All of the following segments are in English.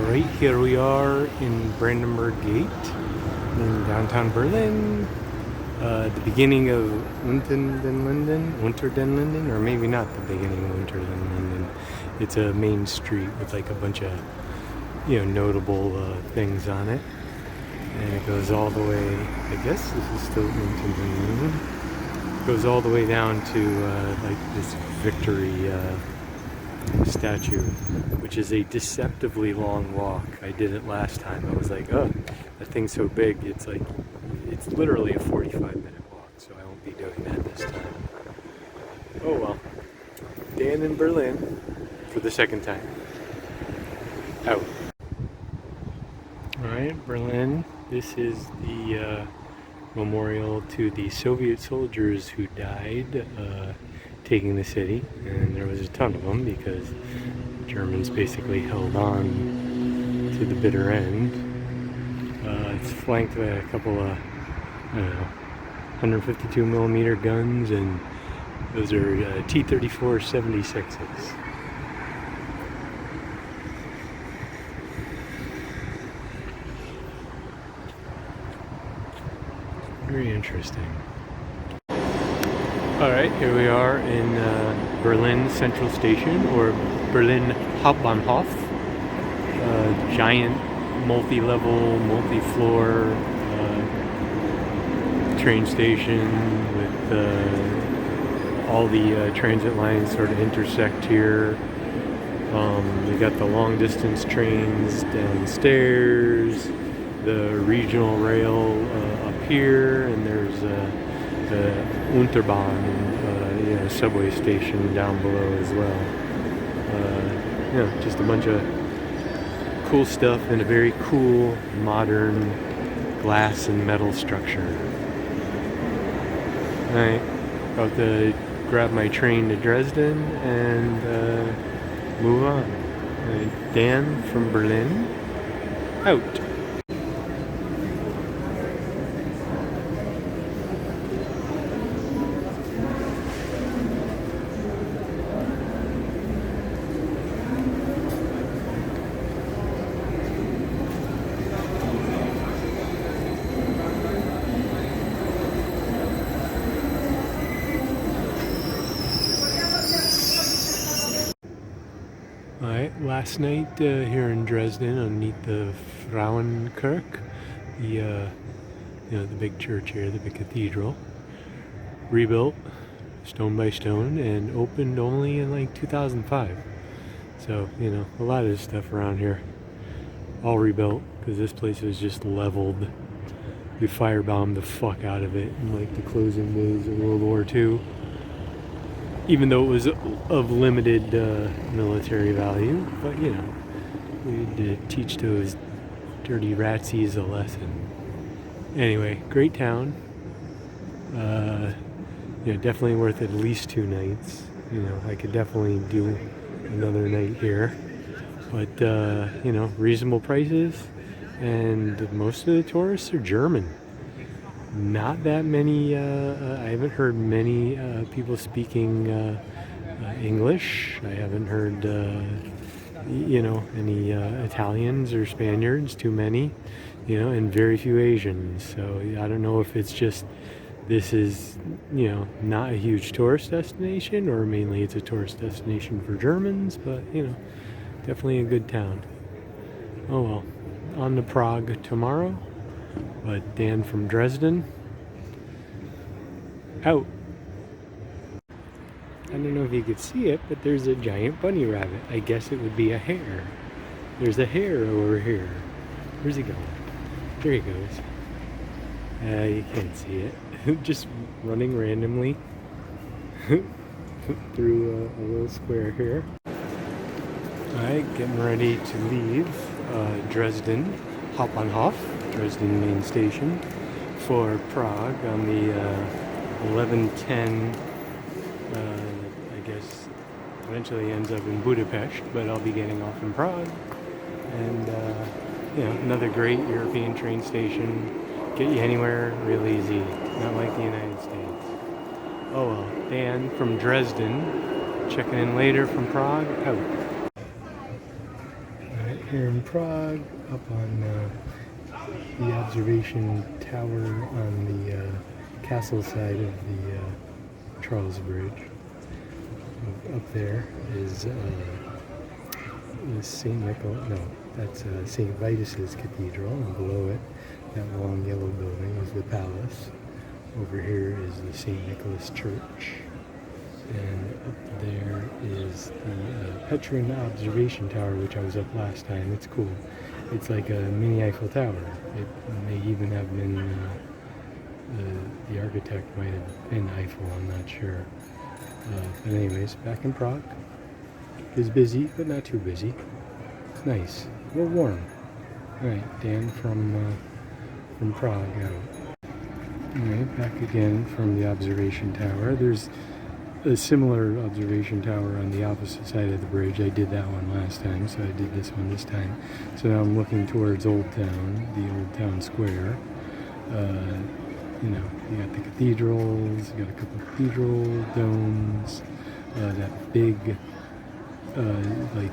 Alright, here we are in Brandenburg Gate in downtown Berlin. The beginning of Unter den Linden, or maybe not the beginning of Unter den Linden. It's a main street with like a bunch of, notable things on it. And it goes all the way, I guess this is still Unter den Linden. It goes all the way down to like this victory statue, which is a deceptively long walk. I did it last time. I was like, oh, that thing's so big. It's literally a 45-minute walk, so I won't be doing that this time. Oh well. Dan in Berlin for the second time. Out. Alright, Berlin. This is the memorial to the Soviet soldiers who died taking the city, and there was a ton of them because the Germans basically held on to the bitter end. It's flanked by a couple of, 152 millimeter guns, and those are T-34 76s. Very interesting. Alright, here we are in Berlin Central Station, or Berlin Hauptbahnhof. Giant, multi-level, multi-floor train station with all the transit lines sort of intersect here. We got the long-distance trains downstairs, the regional rail up here, and there's the Unterbahn, subway station down below as well. Just a bunch of cool stuff in a very cool, modern glass and metal structure. Alright, about to grab my train to Dresden and move on. Dan from Berlin, out. Alright, last night here in Dresden, underneath the Frauenkirche, the big church here, the big cathedral, rebuilt stone by stone and opened only in like 2005. So, a lot of this stuff around here, all rebuilt, because this place was just leveled. We firebombed the fuck out of it in like the closing days of World War II. Even though it was of limited military value, but we had to teach those dirty ratsies a lesson. Anyway, great town. Definitely worth at least 2 nights. I could definitely do another night here, but reasonable prices, and most of the tourists are German. Not that many, I haven't heard many people speaking English. I haven't heard, any Italians or Spaniards, too many, and very few Asians. So I don't know if it's just this is, not a huge tourist destination, or mainly it's a tourist destination for Germans, but, definitely a good town. Oh well, on to Prague tomorrow. But Dan from Dresden, out. I don't know if you could see it, but there's a giant bunny rabbit. I guess it would be a hare. There's a hare over here. Where's he going? There he goes. You can't see it. Just running randomly through a little square here. Alright, getting ready to leave Dresden Hauptbahnhof, Dresden main station, for Prague on the 11:10. I guess eventually ends up in Budapest, but I'll be getting off in Prague. And another great European train station. Get you anywhere real easy, not like the United States. Oh well, Dan from Dresden, checking in later from Prague, out. here in Prague, up on the observation tower on the castle side of the Charles Bridge. Up there is St. Nicholas, no, that's St. Vitus's Cathedral, and below it, that long yellow building, is the palace. Over here is the St. Nicholas Church, and up there is the Petrin Observation Tower, which I was up last time. It's cool. It's like a mini Eiffel Tower. It may even have been, the architect might have been Eiffel, I'm not sure. But anyways, back in Prague. It's busy, but not too busy. It's nice. A little warm. Alright, Dan from Prague out. Alright, back again from the observation tower. There's a similar observation tower on the opposite side of the bridge. I did that one last time, so I did this one this time. So now I'm looking towards Old Town, the Old Town Square. You know, you got the cathedrals, you got a couple of cathedral domes, that big, like,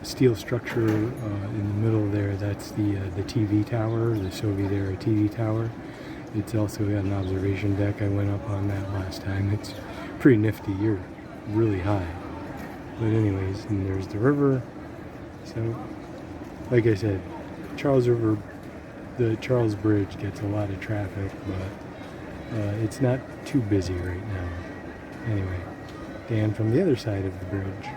steel structure in the middle there, that's the TV tower, the Soviet-era TV tower. It's also got an observation deck. I went up on that last time. It's pretty nifty. You're really high. But anyways, and there's the river. So, like I said, the Charles Bridge gets a lot of traffic, but it's not too busy right now. Anyway, Dan from the other side of the bridge.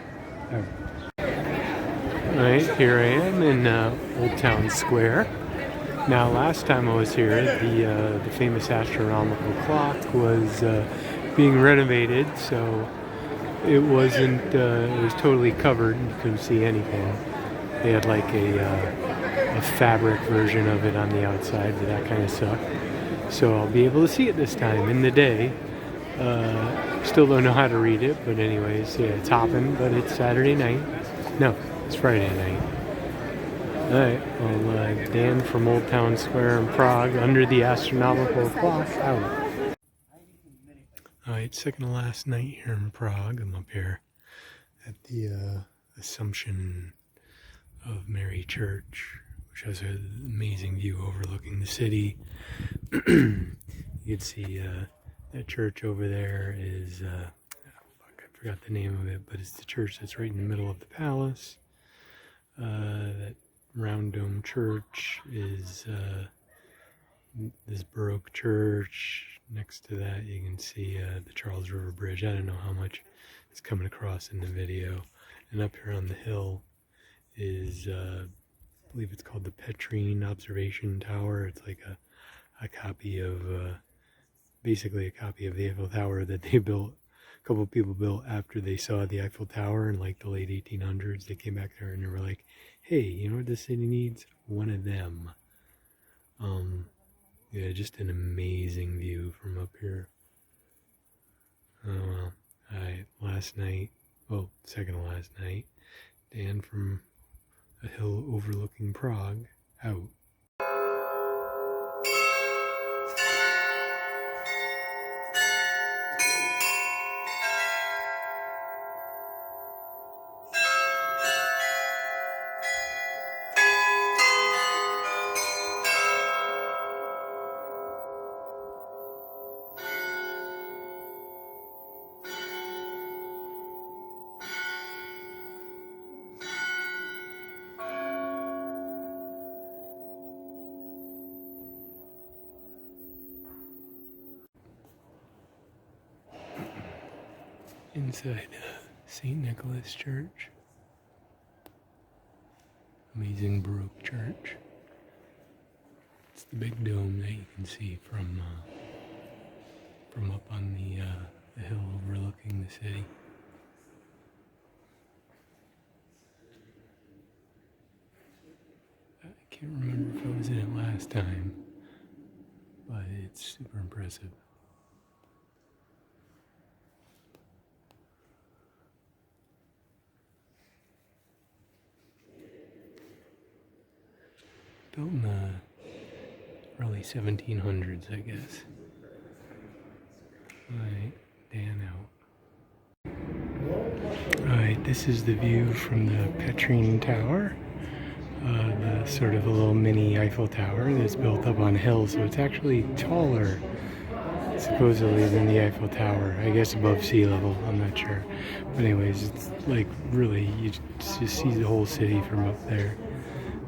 Alright, here I am in Old Town Square. Now, last time I was here, the famous astronomical clock was being renovated, so it wasn't, it was totally covered. You couldn't see anything. They had like a fabric version of it on the outside, but that kind of sucked. So I'll be able to see it this time in the day. Still don't know how to read it, but anyways, yeah, it's hopping, but it's Saturday night. No, it's Friday night. Alright, well, Dan from Old Town Square in Prague, under the astronomical clock, out. Alright, second to last night here in Prague. I'm up here at the Assumption of Mary Church, which has an amazing view overlooking the city. You can see that church over there is, I forgot the name of it, but it's the church that's right in the middle of the palace. That round dome church is this Baroque church. Next to that you can see the Charles River Bridge. I don't know how much it's coming across in the video. And up here on the hill is, I believe it's called the Petrin Observation Tower. It's like a copy of, basically a copy of the Eiffel Tower that they built. A couple of people built after they saw the Eiffel Tower in like the late 1800s. They came back there and they were like, hey, you know what this city needs? One of them. Yeah, just an amazing view from up here. Oh well. Alright, last night, well, second to last night, Dan from a hill overlooking Prague, out. Inside St. Nicholas Church. Amazing Baroque church. It's the big dome that you can see from up on the hill overlooking the city. I can't remember if I was in it last time, but it's super impressive. Built in the early 1700s, I guess. Alright, Dan out. Alright, this is the view from the Petrin Tower. sort of a little mini Eiffel Tower that's built up on a hill, so it's actually taller, supposedly, than the Eiffel Tower. I guess above sea level, I'm not sure. But anyways, it's like really, you just see the whole city from up there.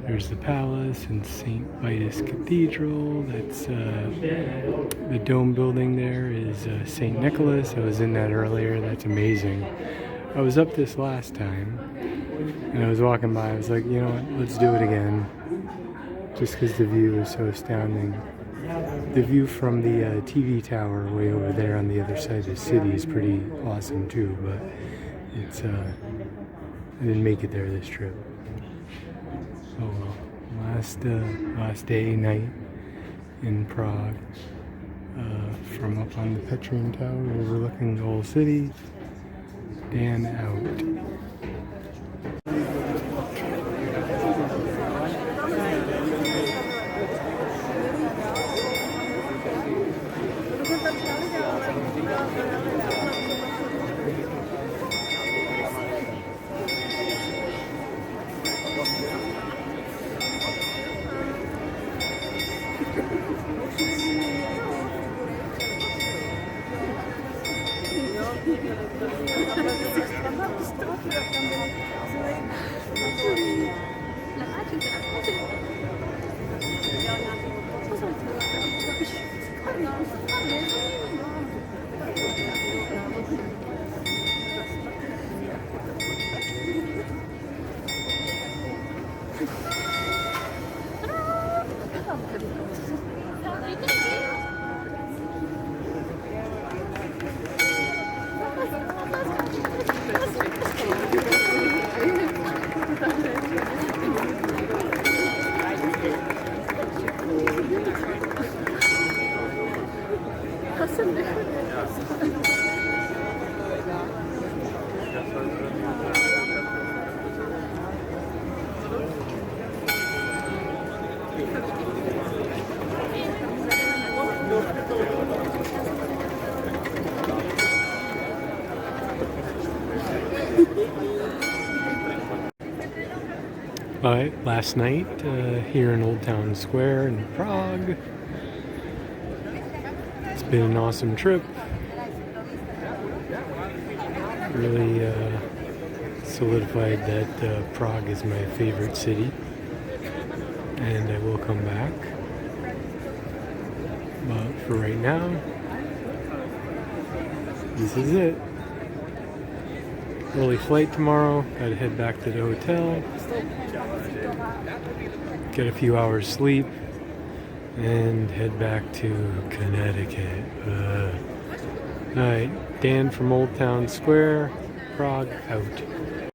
There's the palace and St. Vitus Cathedral. That's the dome building there is St. Nicholas. I was in that earlier. That's amazing. I was up this last time, and I was walking by. I was like, you know what, let's do it again. Just because the view is so astounding. The view from the TV tower way over there on the other side of the city is pretty awesome too, but it's I didn't make it there this trip. Oh well. Last day, night in Prague, from up on the Petrine Tower overlooking the whole city and out. Alright, last night here in Old Town Square in Prague. It's been an awesome trip. Really solidified that Prague is my favorite city, and I will come back. But for right now, this is it. Early flight tomorrow. Gotta head back to the hotel. Get a few hours sleep and head back to Connecticut. Alright, Dan from Old Town Square, Prague, out.